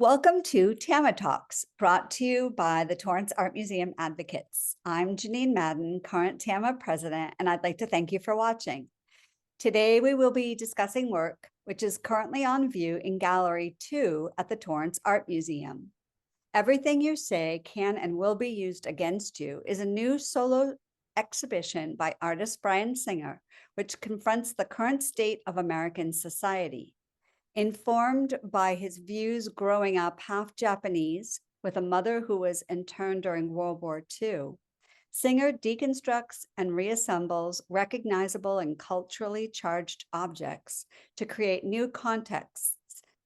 Welcome to TAMA Talks, brought to you by the Torrance Art Museum Advocates. I'm Janine Madden, current TAMA president, and I'd like to thank you for watching. Today, we will be discussing work which is currently on view in Gallery 2 at the Torrance Art Museum. Everything You Say Can and Will Be Used Against You is a new solo exhibition by artist Brian Singer, which confronts the current state of American society. Informed by his views growing up half Japanese with a mother who was interned during World War II, Singer deconstructs and reassembles recognizable and culturally charged objects to create new contexts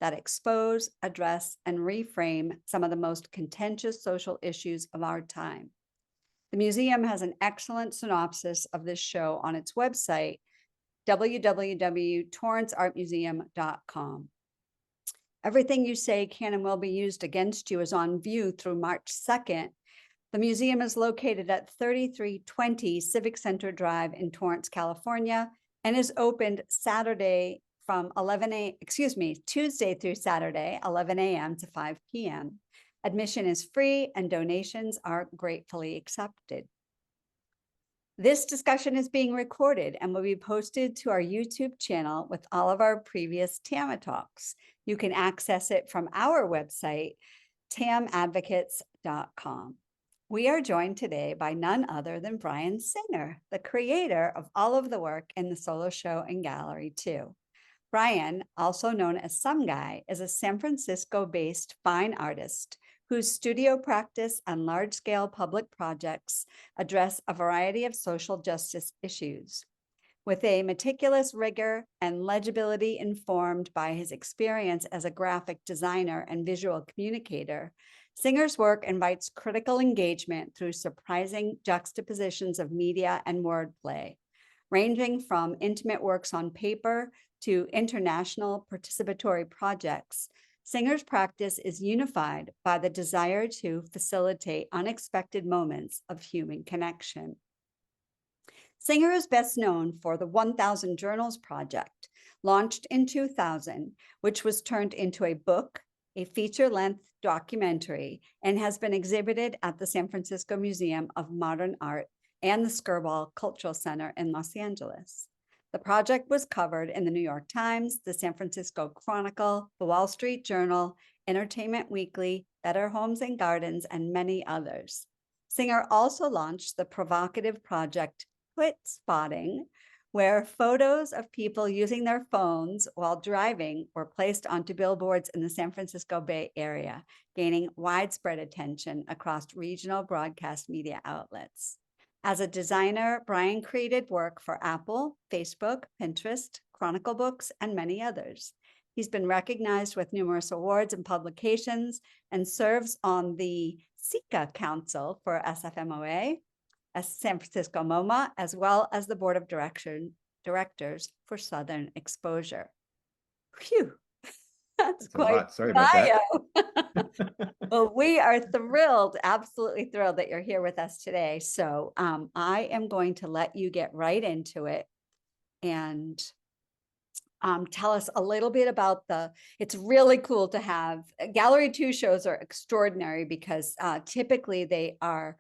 that expose, address, and reframe some of the most contentious social issues of our time. The museum has an excellent synopsis of this show on its website, www.torranceartmuseum.com. Everything You Say Can and Will Be Used Against You is on view through March 2nd. The museum is located at 3320 Civic Center Drive in Torrance, California, and is opened Tuesday through Saturday, 11 a.m. to 5 p.m. Admission is free and donations are gratefully accepted. This discussion is being recorded and will be posted to our YouTube channel with all of our previous TAMA talks. You can access it from our website, tamadvocates.com. We are joined today by none other than Brian Singer, the creator of all of the work in the solo show in Gallery 2. Brian, also known as Someguy, is a San Francisco-based fine artist whose studio practice and large-scale public projects address a variety of social justice issues. With a meticulous rigor and legibility informed by his experience as a graphic designer and visual communicator, Singer's work invites critical engagement through surprising juxtapositions of media and wordplay, ranging from intimate works on paper to international participatory projects. Singer's practice is unified by the desire to facilitate unexpected moments of human connection. Singer is best known for the 1000 Journals project, launched in 2000, which was turned into a book, a feature-length documentary, and has been exhibited at the San Francisco Museum of Modern Art and the Skirball Cultural Center in Los Angeles. The project was covered in the New York Times, the San Francisco Chronicle, the Wall Street Journal, Entertainment Weekly, Better Homes and Gardens, and many others. Singer also launched the provocative project Twit Spotting, where photos of people using their phones while driving were placed onto billboards in the San Francisco Bay Area, gaining widespread attention across regional broadcast media outlets. As a designer, Brian created work for Apple, Facebook, Pinterest, Chronicle Books, and many others. He's been recognized with numerous awards and publications and serves on the SICA Council for SFMOA, San Francisco MoMA, as well as the Board of Directors for Southern Exposure. Phew, that's quite a lot. Sorry about that. Well, we are thrilled, absolutely thrilled that you're here with us today. So I am going to let you get right into it and tell us a little bit about it's really cool to have Gallery 2 shows are extraordinary because typically they are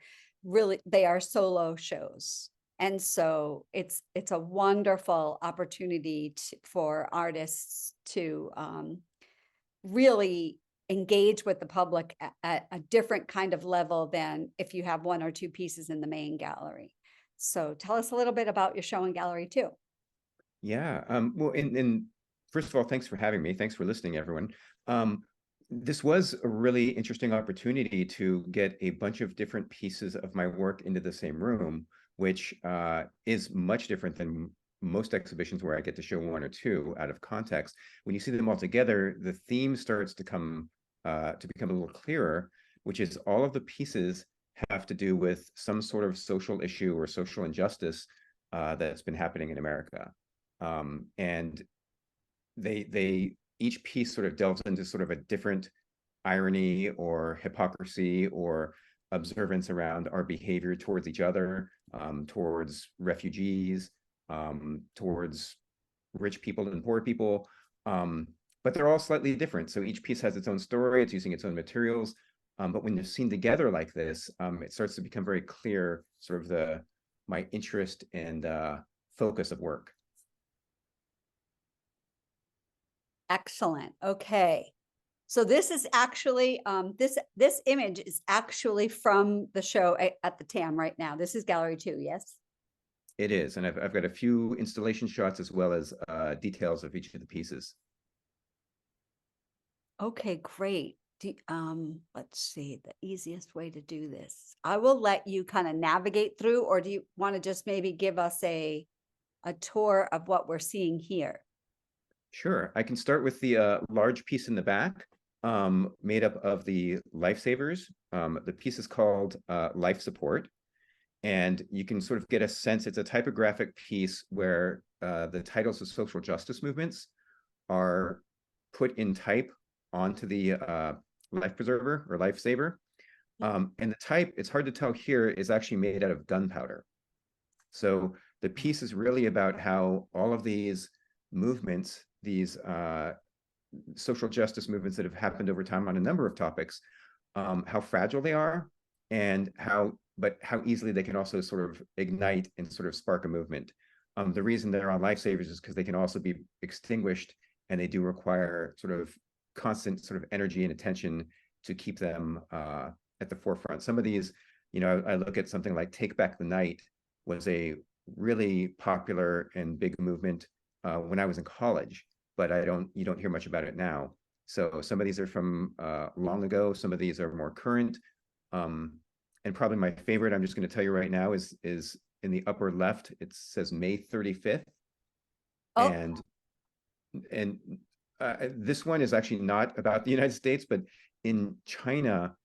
solo shows. And so it's a wonderful opportunity for artists to really engage with the public at a different kind of level than if you have one or two pieces in the main gallery. So tell us a little bit about your show in Gallery 2. Yeah. Well, and first of all, thanks for having me. Thanks for listening, everyone. This was a really interesting opportunity to get a bunch of different pieces of my work into the same room, which is much different than most exhibitions where I get to show one or two out of context. When you see them all together, the theme starts to become a little clearer, which is all of the pieces have to do with some sort of social issue or social injustice that's been happening in America. And they each piece sort of delves into sort of a different irony or hypocrisy or observance around our behavior towards each other, towards refugees, towards rich people and poor people. but they're all slightly different. So each piece has its own story, it's using its own materials. But when they're seen together like this, it starts to become very clear, sort of my interest and focus of work. Excellent. Okay. So this is actually this image is actually from the show at the TAM right now. This is gallery 2, yes? It is, and I've got a few installation shots as well as details of each of the pieces. Okay, great. Let's see the easiest way to do this. I will let you kind of navigate through, or do you want to just maybe give us a tour of what we're seeing here? Sure, I can start with the large piece in the back, made up of the lifesavers. The piece is called Life Support, and you can sort of get a sense. It's a typographic piece where the titles of social justice movements are put in type onto the life preserver or lifesaver. And the type, it's hard to tell here, is actually made out of gunpowder. So the piece is really about how all of these movements, these social justice movements that have happened over time on a number of topics, how fragile they are, and how easily they can also sort of ignite and sort of spark a movement. The reason they're on lifesavers is because they can also be extinguished, and they do require sort of constant sort of energy and attention to keep them at the forefront. Some of these, I look at something like Take Back the Night was a really popular and big movement when I was in college, but you don't hear much about it now. So some of these are from long ago. Some of these are more current. And probably my favorite, I'm just going to tell you right now, is in the upper left. It says May 35th. Oh, And this one is actually not about the United States, but in China,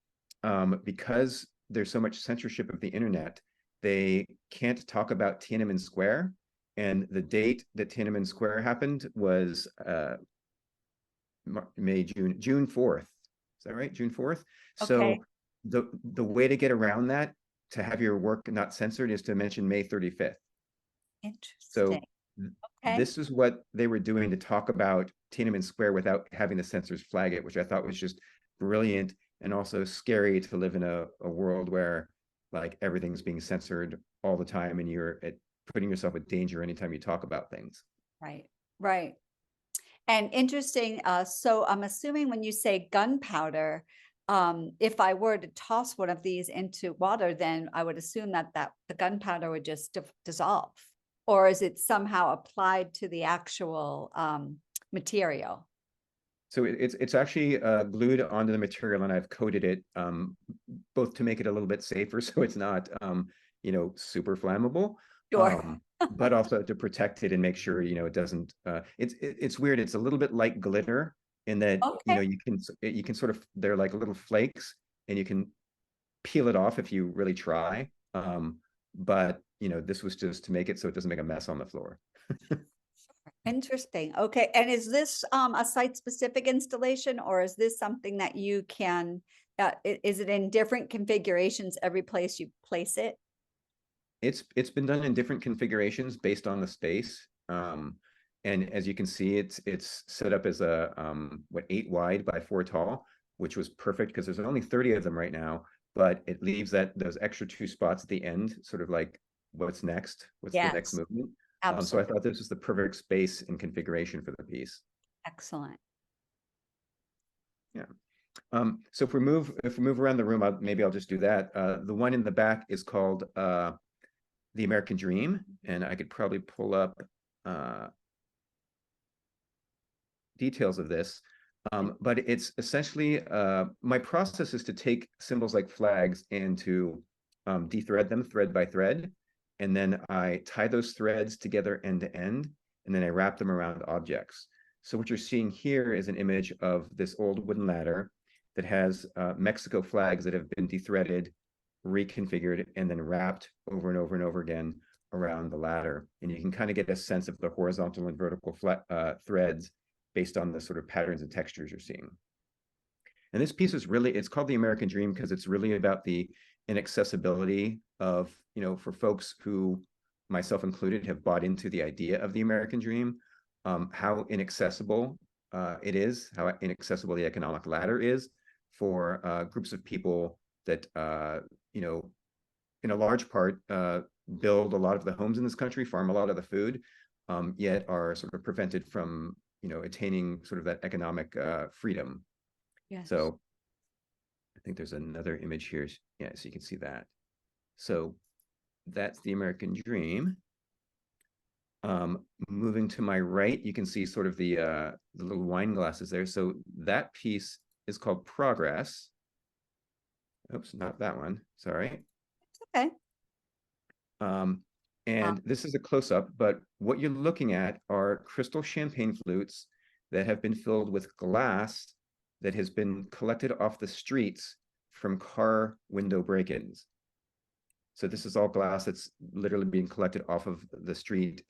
because there's so much censorship of the internet, they can't talk about Tiananmen Square. And the date that Tiananmen Square happened was June 4th. Is that right? June 4th. okay. So the way to get around that, to have your work not censored, is to mention May 35th. So Interesting. Okay. this is what they were doing to talk about Tiananmen Square without having the censors flag it, which I thought was just brilliant, and also scary to live in a world where like everything's being censored all the time, and you're putting yourself in danger anytime you talk about things. Right. Right. And interesting. So I'm assuming when you say gunpowder, if I were to toss one of these into water, then I would assume that the gunpowder would just dissolve, or is it somehow applied to the actual material? So it's actually glued onto the material, and I've coated it both to make it a little bit safer, so it's not super flammable, Sure. but also to protect it and make sure it doesn't. It's weird. It's a little bit like glitter in that Okay. you can sort of, they're like little flakes, and you can peel it off if you really try. But this was just to make it so it doesn't make a mess on the floor. Interesting. Okay. And is this a site-specific installation, or is this something that you can, is it in different configurations every place you place it? It's been done in different configurations based on the space. And as you can see, it's set up as a 8 wide by 4 tall, which was perfect because there's only 30 of them right now, but it leaves those extra 2 spots at the end, sort of like what's next, what's the next Yes, movement. So I absolutely. thought this was the perfect space and configuration for the piece. Excellent. Yeah. So if we move around the room, maybe I'll just do that. The one in the back is called The American Dream, and I could probably pull up details of this. But it's essentially, my process is to take symbols like flags and to dethread them thread by thread. And then I tie those threads together end to end, and then I wrap them around objects. So what you're seeing here is an image of this old wooden ladder that has Mexico flags that have been dethreaded, reconfigured, and then wrapped over and over and over again around the ladder. And you can kind of get a sense of the horizontal and vertical threads based on the sort of patterns and textures you're seeing. And this piece is really, it's called The American Dream because it's really about the inaccessibility of, for folks who, myself included, have bought into the idea of the American Dream, how inaccessible it is, how inaccessible the economic ladder is for groups of people that, you know, in a large part, build a lot of the homes in this country, farm a lot of the food, yet are sort of prevented from, you know, attaining sort of that economic freedom. Yes. So I think there's another image here. Yeah, so you can see that. So that's the American dream. Moving to my right, you can see sort of the little wine glasses there. So that piece is called Progress. Oops, not that one. Sorry. Okay. And this is a close-up, but what you're looking at are crystal champagne flutes that have been filled with glass that has been collected off the streets from car window break-ins. So this is all glass that's literally being collected off of the street,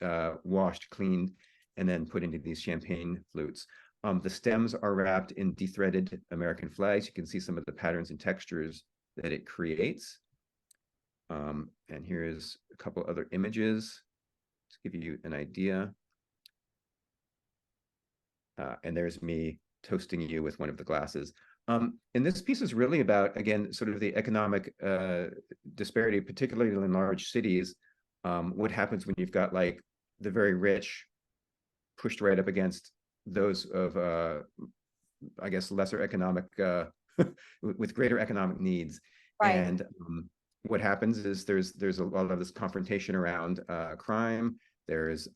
washed, cleaned, and then put into these champagne flutes. The stems are wrapped in dethreaded American flags. You can see some of the patterns and textures that it creates. And here's a couple other images to give you an idea. And there's me toasting you with one of the glasses. And this piece is really about, again, sort of the economic disparity, particularly in large cities. What happens when you've got like the very rich pushed right up against those of, I guess, lesser economic, with greater economic needs. Right. And what happens is there's a lot of this confrontation around crime. There's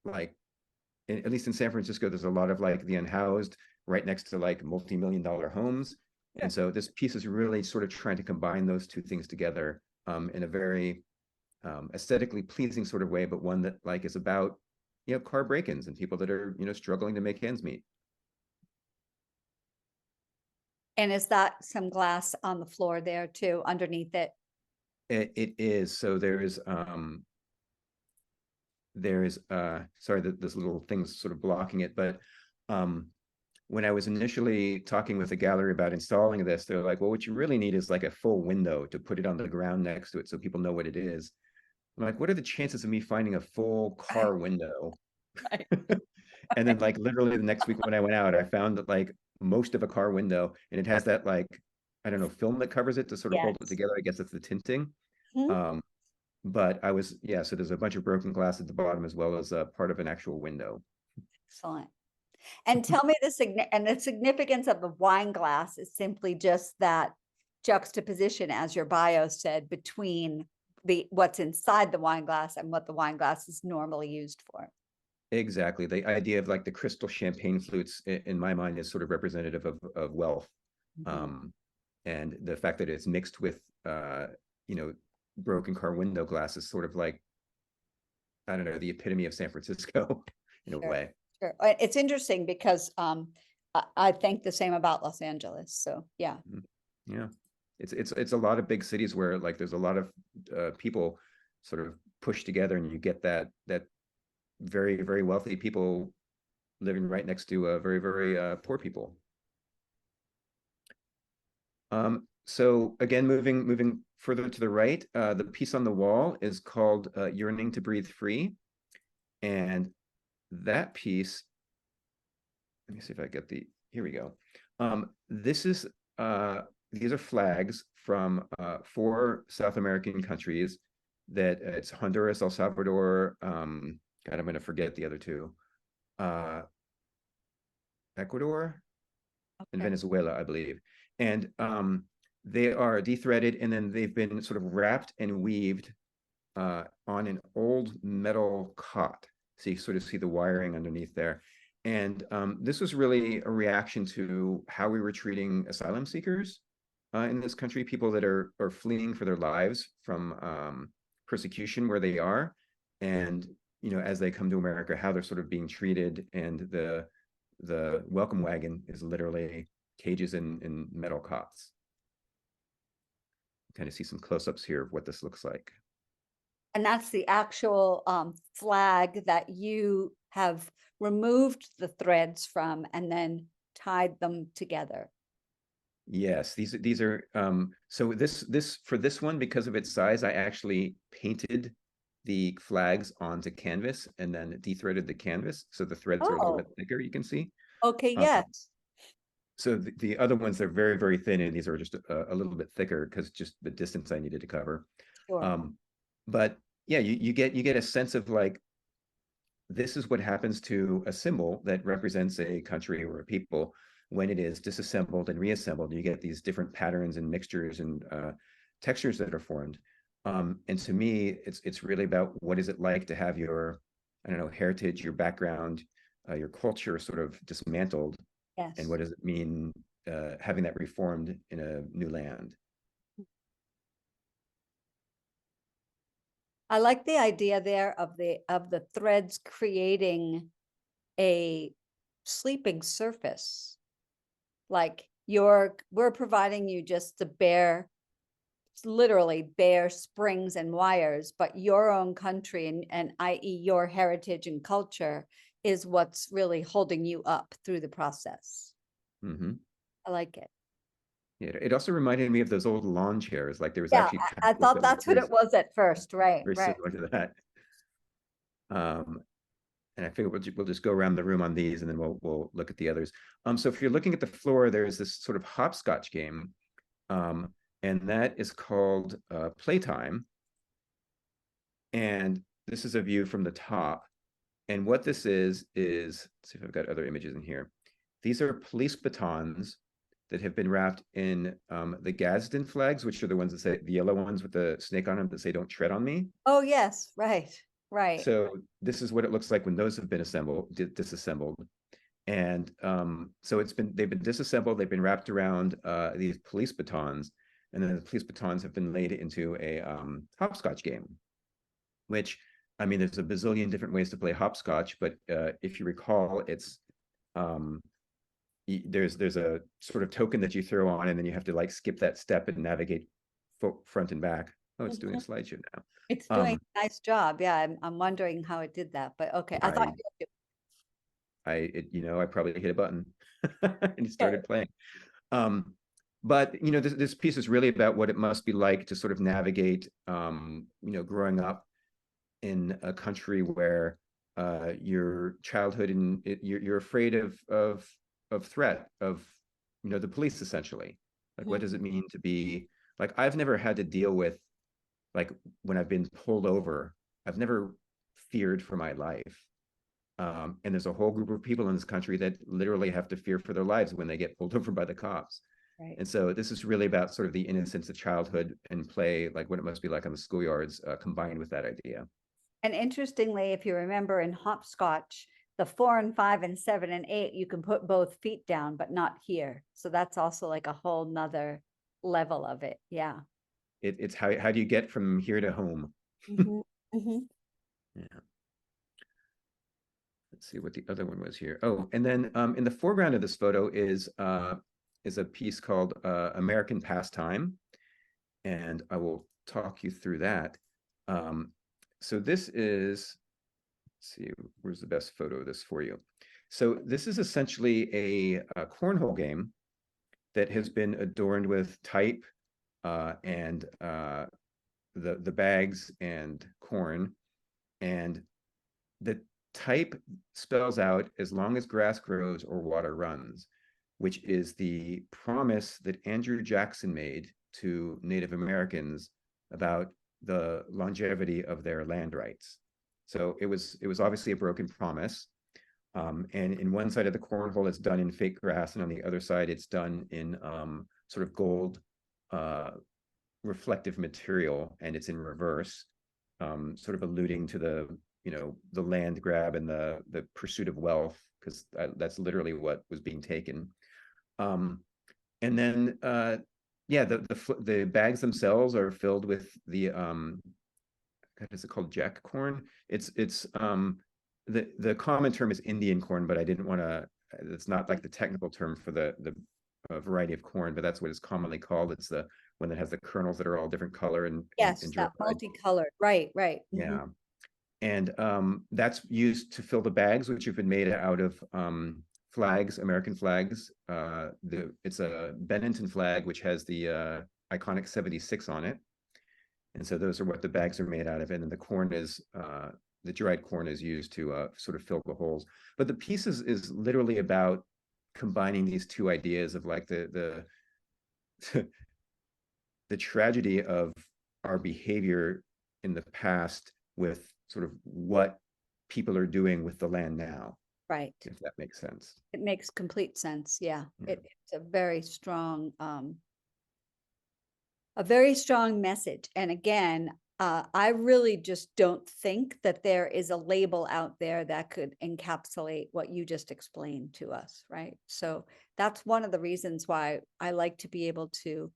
like, at least in San Francisco, there's a lot of like the unhoused right next to like multi-million-dollar homes. And so this piece is really sort of trying to combine those two things together in a very aesthetically pleasing sort of way, but one that like is about, you know, car break-ins and people that are, you know, struggling to make ends meet. And is that some glass on the floor there too, underneath it? It is. So there's sorry that this little thing's sort of blocking it, but when I was initially talking with the gallery about installing this, they're like, well, what you really need is like a full window to put it on the ground next to it so people know what it is. I'm like, what are the chances of me finding a full car window? Right. And then like literally the next week when I went out, I found that like most of a car window, and it has that like, I don't know, film that covers it to sort of hold it Yes. together. I guess it's the tinting. Mhm. Um, but I was, yeah, so there's a bunch of broken glass at the bottom as well as part of an actual window. Excellent. And tell me the significance of the wine glass is simply just that juxtaposition, as your bio said, between the what's inside the wine glass and what the wine glass is normally used for. Exactly. The idea of like the crystal champagne flutes in my mind is sort of representative of wealth. Mhm. Um, and the fact that it's mixed with, you know, broken car window glass is sort of like, I don't know, the epitome of San Francisco in a Sure, way. sure. It's interesting because I think the same about Los Angeles. So yeah. Mhm. Yeah. It's a lot of big cities where like there's a lot of people sort of pushed together and you get that very, very wealthy people living right next to very, very poor people. So again, moving further to the right, the piece on the wall is called Yearning to Breathe Free. And that piece, let me see if I get here we go. This is, these are flags from 4 South American countries that it's Honduras, El Salvador, God, I'm going to forget the other two, Ecuador, and Okay. Venezuela, I believe. And they are dethreaded and then they've been sort of wrapped and weaved on an old metal cot. So you sort of see the wiring underneath there. And this was really a reaction to how we were treating asylum seekers in this country, people that are fleeing for their lives from persecution where they are. And, you know, as they come to America, how they're sort of being treated. And the welcome wagon is literally cages in metal cots. Kind of see some close-ups here of what this looks like. And that's the actual flag that you have removed the threads from and then tied them together. Yes, these are so this for this one, because of its size, I actually painted the flags onto canvas and then de-threaded the canvas. So the threads are a little Oh, bit thicker, you can see. okay, Um, yes, so the other ones, they're very, very thin, and these are just a little bit thicker because just the distance I needed to cover. sure. Um, but yeah, you get a sense of like, this is what happens to a symbol that represents a country or a people when it is disassembled and reassembled. You get these different patterns and mixtures and textures that are formed. And to me, it's really about what is it like to have your, I don't know, heritage, your background, your culture sort of dismantled, and Yes. what does it mean having that reformed in a new land? I like the idea there of the threads creating a sleeping surface. Like we're providing you just the bare, literally bare springs and wires, but your own country and i.e. your heritage and culture is what's really holding you up through the process. Mm-hmm. I like it. Yeah, it also reminded me of those old lawn chairs. Like there was Yeah, actually I patches thought that were that's what it was at first. Right, very right. similar to that. Um, and I figure we'll just go around the room on these, and then we'll look at the others. So if you're looking at the floor, there's this sort of hopscotch game, um, and that is called Playtime. And this is a view from the top. And what this is, let's see if I've got other images in here. These are police batons that have been wrapped in the Gadsden flags, which are the ones that say, the yellow ones with the snake on them that say, "Don't tread on me." Oh, yes, right, right. So this is what it looks like when those have been disassembled. And so they've been disassembled, they've been wrapped around these police batons, and then the police batons have been laid into a hopscotch game, which, I mean, there's a bazillion different ways to play hopscotch, but if you recall, it's um, there's a sort of token that you throw on, and then you have to like skip that step and navigate front and back. Oh, it's doing a Mhm. slideshow now. It's doing Um, a nice job. Yeah, I'm wondering how it did that, but okay. I thought I I probably hit a button and it you started playing. Um, but this piece is really about what it must be like to sort of navigate, growing up in a country where your childhood and you're afraid of threat of the police, essentially. Like, what Mhm. does it mean to be like, I've never had to deal with, like, when I've been pulled over, I've never feared for my life. And there's a whole group of people in this country that literally have to fear for their lives when they get pulled over by the cops. Right. And so this is really about sort of the innocence of childhood and play, like what it must be like on the schoolyards, combined with that idea. And interestingly, if you remember in hopscotch, the 4 and 5 and 7 and 8, you can put both feet down, but not here. So that's also like a whole nother level of it. Yeah. It's how do you get from here to home? Mhm, mhm. Yeah. Let's see what the other one was here. Oh, and then in the foreground of this photo is a piece called American Pastime, and I will talk you through that. Um, so this is, let's see, where's the best photo of this for you? So this is essentially a cornhole game that has been adorned with type and the bags and corn, and the type spells out "as long as grass grows or water runs," which is the promise that Andrew Jackson made to Native Americans about the longevity of their land rights. So it was obviously a broken promise. And in one side of the cornhole, it's done in fake grass, and on the other side, it's done in sort of gold uh, reflective material, and it's in reverse, sort of alluding to the land grab and the pursuit of wealth, because that's literally what was being taken. Um, and then yeah, the bags themselves are filled with the what is it called, jack corn? It's the common term is Indian corn, but I didn't want to. It's not like the technical term for the variety of corn, but that's what it's commonly called. It's the one that has the kernels that are all different color and Yes, that germinated. multicolored. Right, right. Mhm. Yeah, and that's used to fill the bags, which have been made out of flags, American flags. It's a Bennington flag, which has the iconic 76 on it. And so those are what the bags are made out of. And then the corn is, the dried corn is used to sort of fill the holes. But the piece is literally about combining these two ideas of like the tragedy of our behavior in the past with sort of what people are doing with the land now, Right. if that makes sense. It makes complete sense. Yeah. Yeah. It's a very strong message. And again, I really just don't think that there is a label out there that could encapsulate what you just explained to us, right? So that's one of the reasons why I like to be able to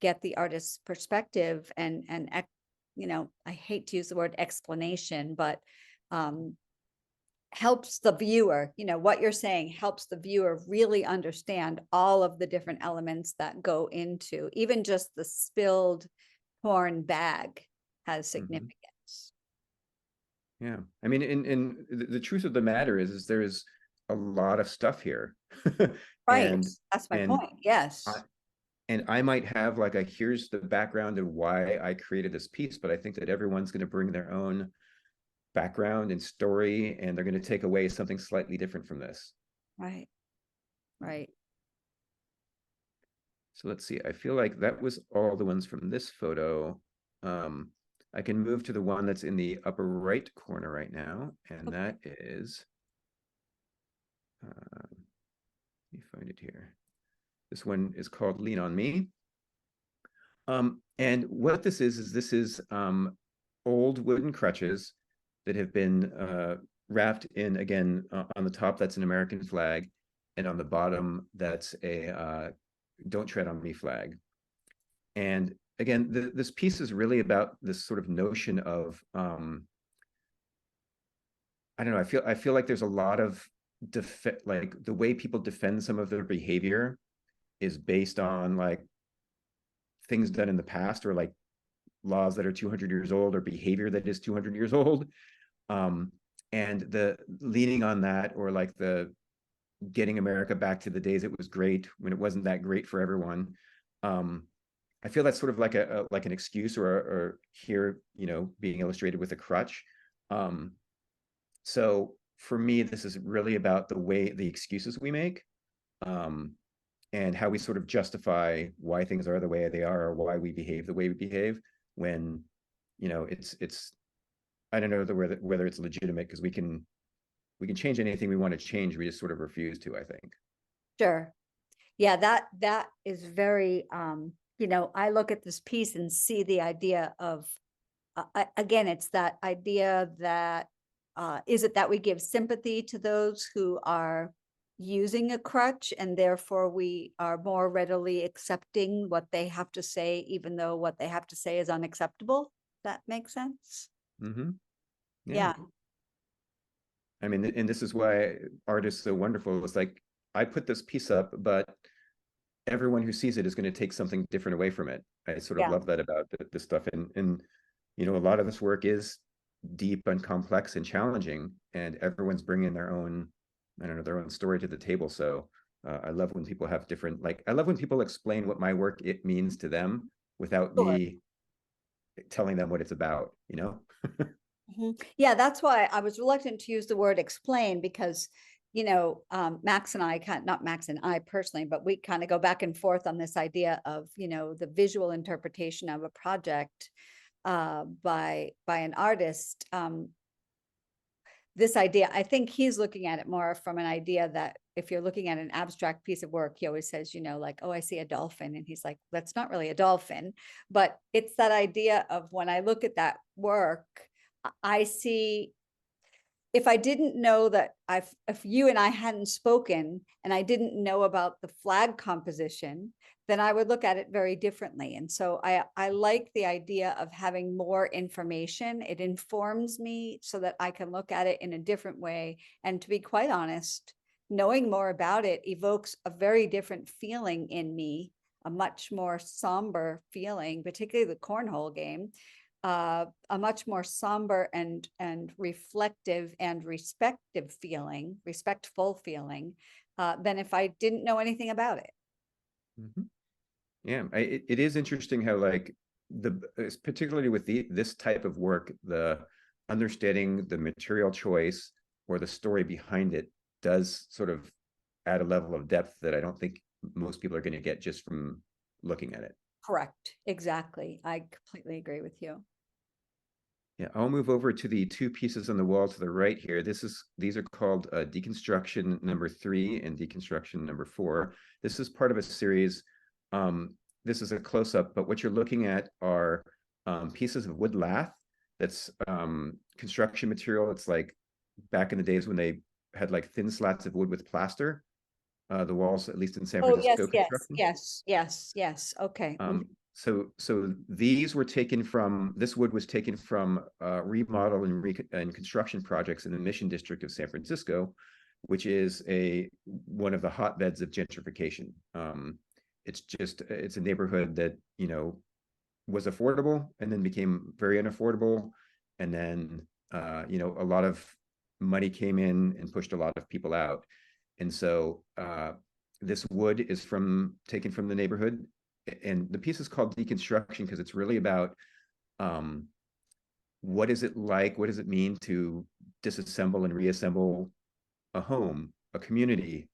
get the artist's perspective and I hate to use the word explanation, but helps the viewer, what you're saying helps the viewer really understand all of the different elements that go into even just the spilled corn bag has significance. Yeah. I mean, in the truth of the matter is there is a lot of stuff here. Right. and That's my and point. Yes. I, and I might have like a here's the background and why I created this piece, but I think that everyone's going to bring their own background and story, and they're going to take away something slightly different from this. Right. Right. So let's see. I feel like that was all the ones from this photo. I can move to the one that's in the upper right corner right now, and Okay. that is, let me find it here. This one is called Lean on Me. And what this is this is old wooden crutches that have been wrapped in, again, on the top, that's an American flag, and on the bottom, that's a Don't Tread on Me flag. And again, this piece is really about this sort of notion of, I don't know, I feel like there's a lot of like the way people defend some of their behavior is based on like things done in the past, or like laws that are 200 years old, or behavior that is 200 years old. And the leaning on that, or like the getting America back to the days it was great when it wasn't that great for everyone. I feel that's sort of like like an excuse, or here, being illustrated with a crutch. So for me, this is really about the excuses we make, and how we sort of justify why things are the way they are, or why we behave the way we behave, when it's I don't know whether it's legitimate, because we can change anything we want to change. We just sort of refuse to, I think. Sure. Yeah, that is very I look at this piece and see the idea of again, it's that idea that is it that we give sympathy to those who are using a crutch, and therefore we are more readily accepting what they have to say, even though what they have to say is unacceptable. That makes sense. Mm-hmm. Yeah. Yeah. I mean, and this is why art is so wonderful. It's like, I put this piece up, but everyone who sees it is going to take something different away from it. I sort of Yeah. love that about this stuff. And a lot of this work is deep and complex and challenging, and everyone's bringing their own, I don't know, their own story to the table. So I love when people have different, like, I love when people explain what my work it means to them without Sure. me telling them what it's about. Yeah, that's why I was reluctant to use the word explain, because Max and I not Max and I personally, but we kind of go back and forth on this idea of the visual interpretation of a project by an artist. This idea, I think he's looking at it more from an idea that if you're looking at an abstract piece of work, he always says, like, oh, I see a dolphin. And he's like, that's not really a dolphin. But it's that idea of, when I look at that work, I see, if I didn't know that if you and I hadn't spoken and I didn't know about the flag composition, then I would look at it very differently. And so I like the idea of having more information. It informs me so that I can look at it in a different way. And to be quite honest, knowing more about it evokes a very different feeling in me, a much more somber feeling, particularly the cornhole game. A much more somber and reflective and respectful feeling than if I didn't know anything about it. Mm-hmm. Yeah, it is interesting how, like, particularly with this type of work, the understanding the material choice or the story behind it does sort of add a level of depth that I don't think most people are going to get just from looking at it. Correct. Exactly. I completely agree with you. Yeah, I'll move over to the two pieces on the wall to the right here. These are called deconstruction number 3 and deconstruction number 4. This is part of a series. This is a close-up, but what you're looking at are pieces of wood lath. That's construction material. It's like back in the days when they had like thin slats of wood with plaster. The walls, at least in San Oh, yes, Francisco yes, construction. yes. Okay. So these were taken from, this wood was taken from remodel and construction projects in the Mission District of San Francisco, which is one of the hotbeds of gentrification. It's a neighborhood that, was affordable and then became very unaffordable. And then, a lot of money came in and pushed a lot of people out. And so this wood is taken from the neighborhood, and the piece is called deconstruction because it's really about what is it like, what does it mean to disassemble and reassemble a home, a community,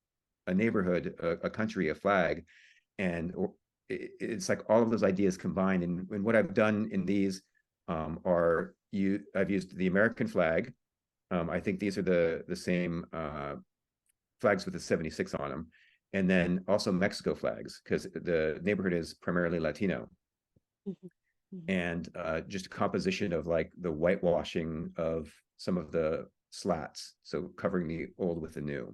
a neighborhood, a country, a flag. And it's like all of those ideas combined. And what I've done in these I've used the American flag. I think these are the same flags with the 76 on them, and then also Mexico flags because the neighborhood is primarily Latino. And just a composition of like the whitewashing of some of the slats, so covering the old with the new.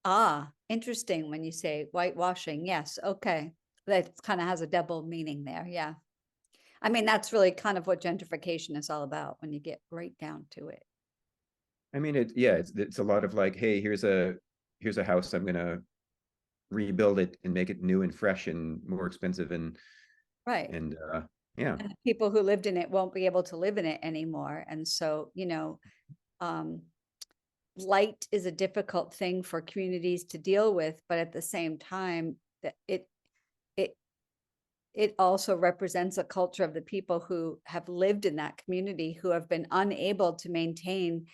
Ah, interesting when you say whitewashing. Yes. Okay. That kind of has a double meaning there. Yeah. I mean, that's really kind of what gentrification is all about when you get right down to it. I mean, it's a lot of like, hey, here's a house, I'm gonna rebuild it and make it new and fresh and more expensive Right. and yeah. And the people who lived in it won't be able to live in it anymore. And so, um, light is a difficult thing for communities to deal with, but at the same time, that it it also represents a culture of the people who have lived in that community who have been unable to maintain,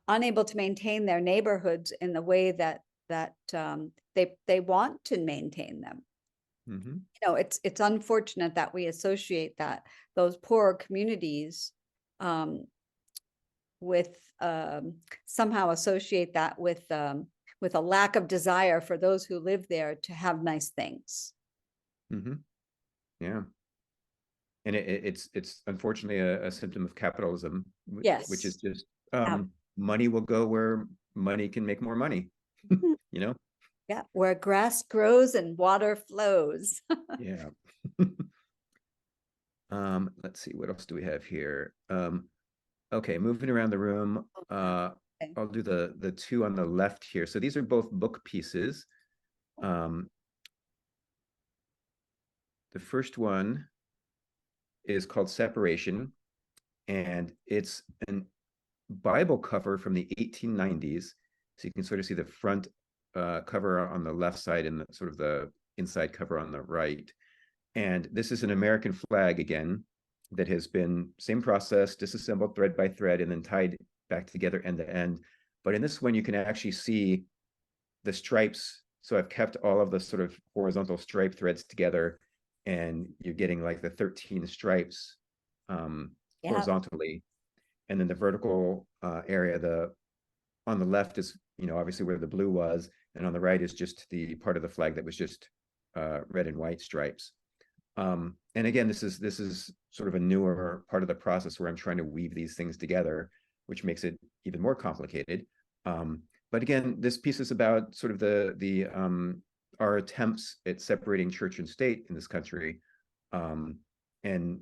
unable to maintain their neighborhoods in the way that they want to maintain them. Mm-hmm. It's unfortunate that we associate those poorer communities with somehow associate that with a lack of desire for those who live there to have nice things. Mm-hmm. Yeah. And it's unfortunately a symptom of capitalism, which is Yes. just Yeah. money will go where money can make more money. Mhm. You know? Yeah, where grass grows and water flows. Yeah. Let's see, what else do we have here? Okay, moving around the room. Okay. I'll do the two on the left here. So these are both book pieces. The first one is called Separation, and it's an Bible cover from the 1890s. So you can sort of see the front cover on the left side and sort of the inside cover on the right. And this is an American flag again that has been same process, disassembled thread by thread and then tied back together end to end. But in this one, you can actually see the stripes. So I've kept all of the sort of horizontal stripe threads together, and you're getting like the 13 stripes Yeah. horizontally. And then the vertical area, on the left is, obviously where the blue was, and on the right is just the part of the flag that was just red and white stripes. And again, this is sort of a newer part of the process where I'm trying to weave these things together, which makes it even more complicated. But again, this piece is about sort of the our attempts at separating church and state in this country, and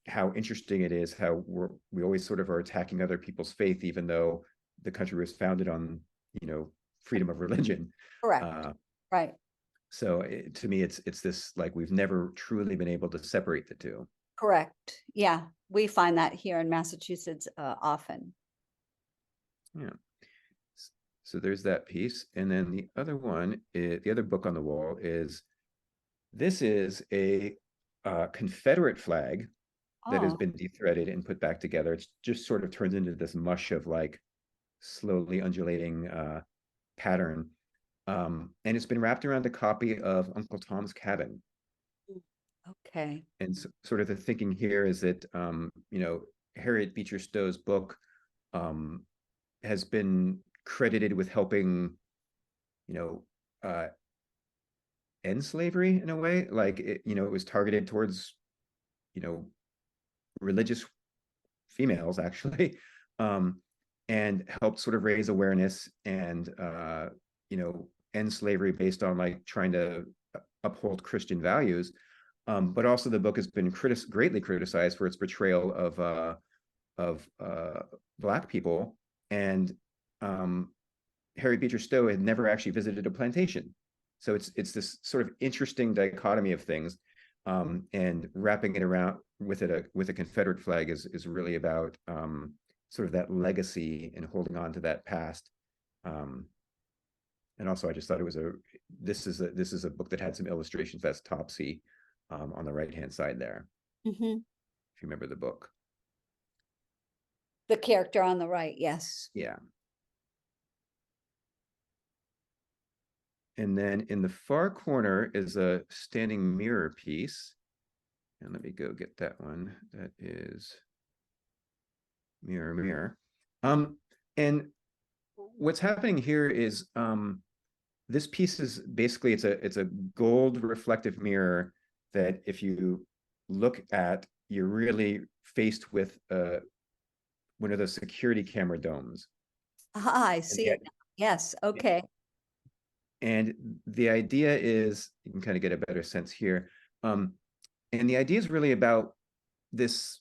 how interesting it is how we always sort of are attacking other people's faith, even though the country was founded on freedom of religion. Correct. Uh, Right. so to me, it's this like we've never truly been able to separate the two. Correct. Yeah. We find that here in Massachusetts often. Yeah. So there's that piece, and then the other book on the wall is this is a Confederate flag that has Oh, been dethreaded and put back together. It's just sort of turns into this mush of like slowly undulating pattern. And it's been wrapped around a copy of Uncle Tom's Cabin. okay. And sort of the thinking here is that, Harriet Beecher Stowe's book has been credited with helping, you know, uh, end slavery in a way. Like, it was targeted towards, you know, religious females actually, um, and helped sort of raise awareness and end slavery based on like trying to uphold Christian values. But also the book has been greatly criticized for its portrayal of Black people. And Harriet Beecher Stowe had never actually visited a plantation. So it's this sort of interesting dichotomy of things. And wrapping it around with a Confederate flag is really about sort of that legacy and holding on to that past. And also, I just thought this is a book that had some illustrations. That's Topsy on the right hand side there, Mhm. if you remember the book. The character on the right, yes. Yeah. And then in the far corner is a standing mirror piece. And let me go get that one. That is mirror, mirror. And what's happening here is this piece is basically it's a gold reflective mirror that if you look at, you're really faced with one of those security camera domes. Ah, I And see it now. Yes, okay. and the idea is, you can kind of get a better sense here. And the idea is really about this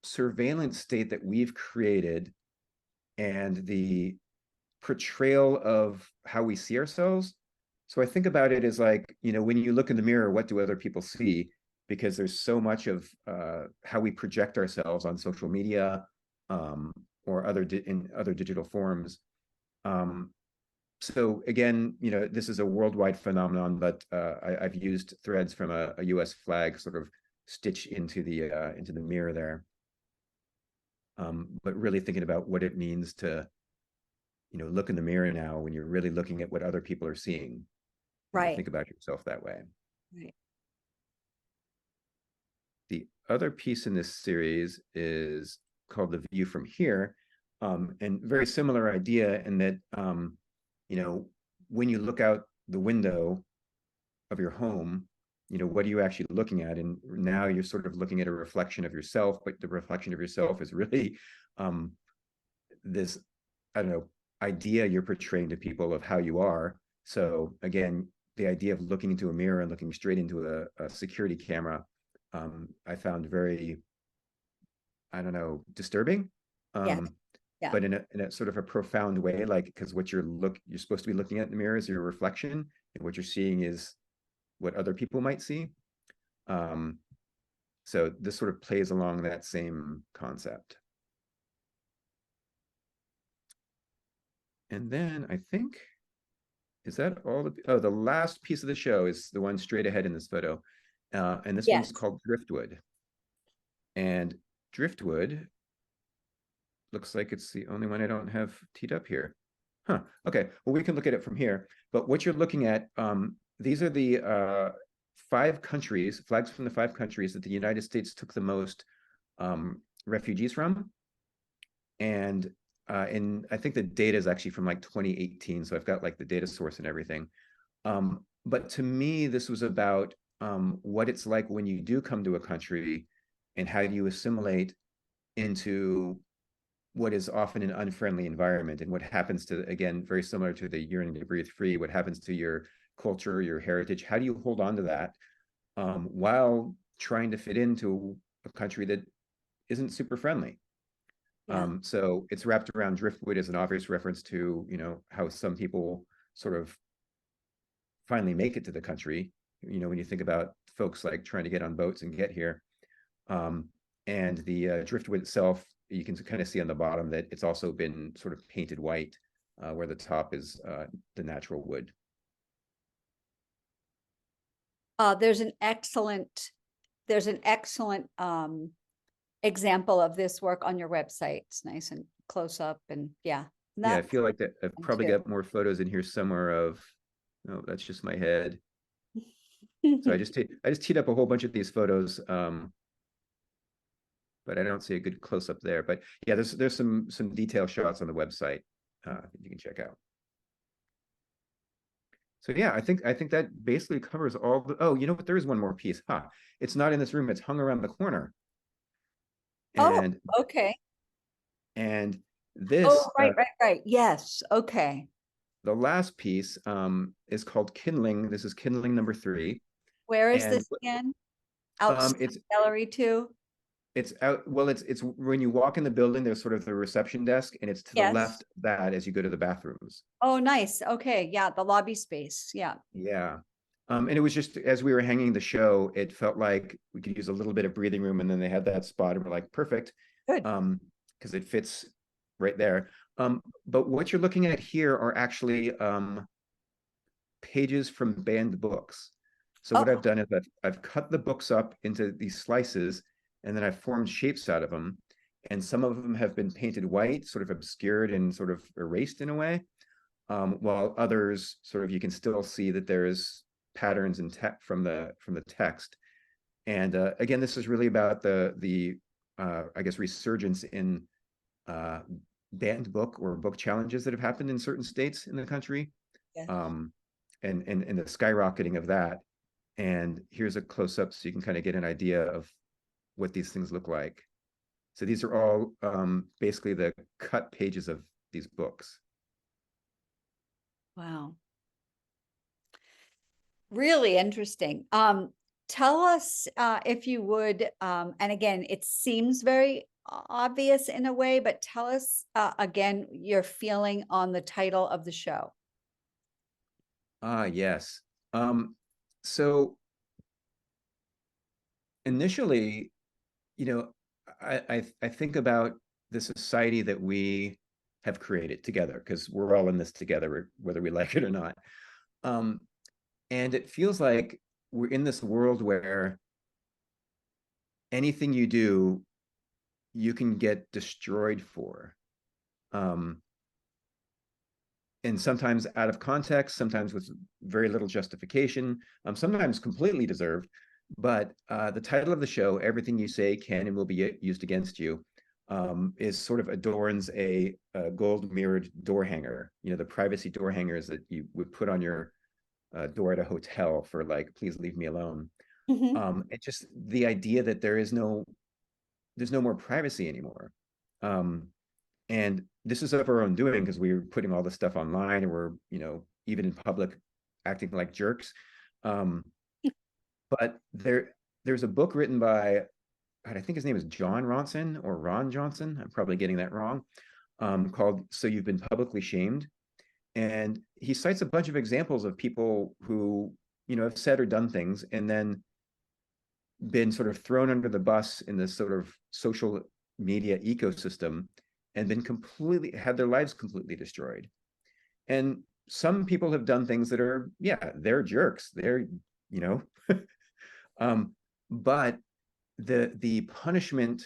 surveillance state that we've created and the portrayal of how we see ourselves. So I think about it as like, when you look in the mirror, what do other people see? Because there's so much of how we project ourselves on social media, or in other digital forms. So again, this is a worldwide phenomenon, but I've used threads from a U.S. flag sort of stitched into the mirror there. But really thinking about what it means to, look in the mirror now when you're really looking at what other people are seeing, and to Right, think about yourself that way. right. The other piece in this series is called The View from Here, and very similar idea in that, when you look out the window of your home, what are you actually looking at? And now you're sort of looking at a reflection of yourself, but the reflection of yourself is really this, I don't know, idea you're portraying to people of how you are. So again, the idea of looking into a mirror and looking straight into a security camera, I found very, I don't know, disturbing. Yeah, Um, yeah, but in a sort of a profound way, like, because what you're supposed to be looking at in the mirror is your reflection, and what you're seeing is what other people might see. Um, so this sort of plays along that same concept. And then I think, is that all the last piece of the show is the one straight ahead in this photo. And this one's yes. called Driftwood. And Driftwood looks like it's the only one I don't have teed up here. Huh. Okay. Well, we can look at it from here. But what you're looking at, these are the flags from the 5 countries that the United States took the most refugees from. And I think the data is actually from like 2018. So I've got like the data source and everything. But to me, this was about what it's like when you do come to a country and how do you assimilate into what is often an unfriendly environment, and what happens to, again, very similar to the yearning to breathe free, what happens to your culture, your heritage. How do you hold on to that while trying to fit into a country that isn't super friendly? Yeah, So it's wrapped around Driftwood as an obvious reference to, how some people sort of finally make it to the country. When you think about folks like trying to get on boats and get here. Um, and the driftwood itself, you can kind of see on the bottom that it's also been sort of painted white, where the top is the natural wood. there's an excellent there's an excellent example of this work on your website. It's nice and close up, and yeah. Yeah, I That's feel like that I've fun probably too. got more photos in here somewhere of, oh, that's just my head. So I just teed up a whole bunch of these photos, but I don't see a good close up there. But yeah, there's some detail shots on the website you can check out. So yeah, I think that basically covers all the. Oh, you know what? There is one more piece. Huh? It's not in this room. It's hung around the corner, Oh, and okay. and Oh, this right. Yes. Okay. the last piece is called kindling. This is kindling number 3, Where is and this again? Outside it's gallery too? it's out. Well, it's when you walk in the building. There's sort of the reception desk, and it's to the Yes. left of that as you go to the bathrooms. Oh, nice. Okay. Yeah, the lobby space. Yeah. Yeah. And it was just as we were hanging the show, it felt like we could use a little bit of breathing room, and then they had that spot, and we're like, perfect, Good. because it fits right there. But what you're looking at here are actually pages from banned books. So what I've Oh, done is I've cut the books up into these slices, and then I've formed shapes out of them. And some of them have been painted white, sort of obscured and sort of erased in a way, while others sort of you can still see that there is patterns in from the text. And again, this is really about the I guess resurgence in uh, banned book or book challenges that have happened in certain states in the country, yes. um, and the skyrocketing of that. And here's a close up so you can kind of get an idea of what these things look like. So these are all basically the cut pages of these books. Wow. Really interesting. Tell us, if you would, and again, it seems very obvious in a way, but tell us again your feeling on the title of the show. Ah, yes. So initially, you know, I think about the society that we have created together because we're all in this together, whether we like it or not. Um, and it feels like we're in this world where anything you do, you can get destroyed for. Um, and sometimes out of context, sometimes with very little justification, sometimes completely deserved. But the title of the show, Everything You Say Can and Will Be Used Against You, is sort of adorns a gold mirrored door hanger, the privacy door hangers that you would put on your door at a hotel for like, please leave me alone. Mhm. It's just the idea that there's no more privacy anymore. And this is of our own doing because we were putting all this stuff online and we're, even in public acting like jerks. Um, but there's a book written by, God, I think his name is John Ronson or Ron Johnson. I'm probably getting that wrong. Called So You've Been Publicly Shamed. And he cites a bunch of examples of people who, have said or done things and then been sort of thrown under the bus in this sort of social media ecosystem and been completely had their lives completely destroyed. And some people have done things that are, yeah, they're jerks. They're, you know, um, but the punishment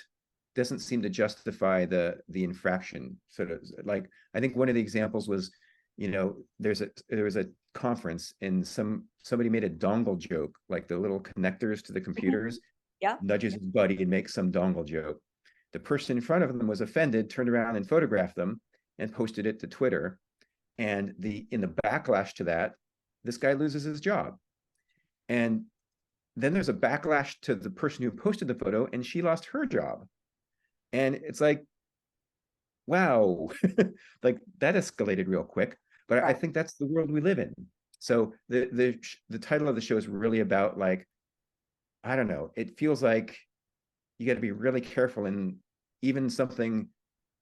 doesn't seem to justify the infraction. Sort of like I think one of the examples was, there was a conference and somebody made a dongle joke, like the little connectors to the Mhm. computers, Yeah. nudges his buddy and makes some dongle joke. The person in front of them was offended, turned around and photographed them and posted it to Twitter. And in the backlash to that, this guy loses his job. And then there's a backlash to the person who posted the photo and she lost her job. And it's like, wow, like that escalated real quick. But I Right. think that's the world we live in. So the title of the show is really about like, I don't know, it feels like you got to be really careful, and even something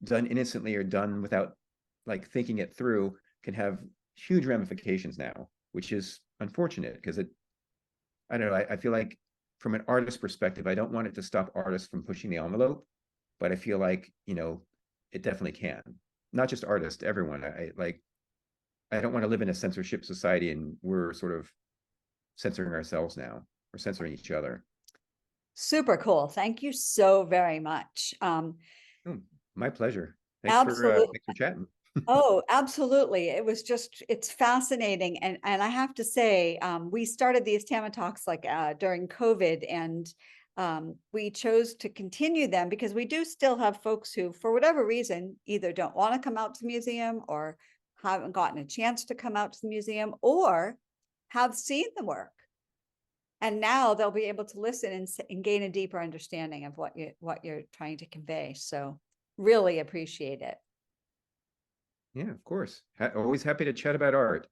done innocently or done without like thinking it through can have huge ramifications now, which is unfortunate because I don't know, I feel like from an artist perspective, I don't want it to stop artists from pushing the envelope, but I feel like, it definitely can. Not just artists, everyone. I don't want to live in a censorship society and we're sort of censoring ourselves now or censoring each other. Super cool. Thank you so very much. Oh, my pleasure. Absolutely. Thanks for chatting. Oh, absolutely. It's fascinating. And I have to say, we started these TAMA talks like during COVID, and we chose to continue them because we do still have folks who, for whatever reason, either don't want to come out to the museum or haven't gotten a chance to come out to the museum or have seen the work. And now they'll be able to listen and gain a deeper understanding of what you're trying to convey. So really appreciate it. Yeah, of course. Always happy to chat about art.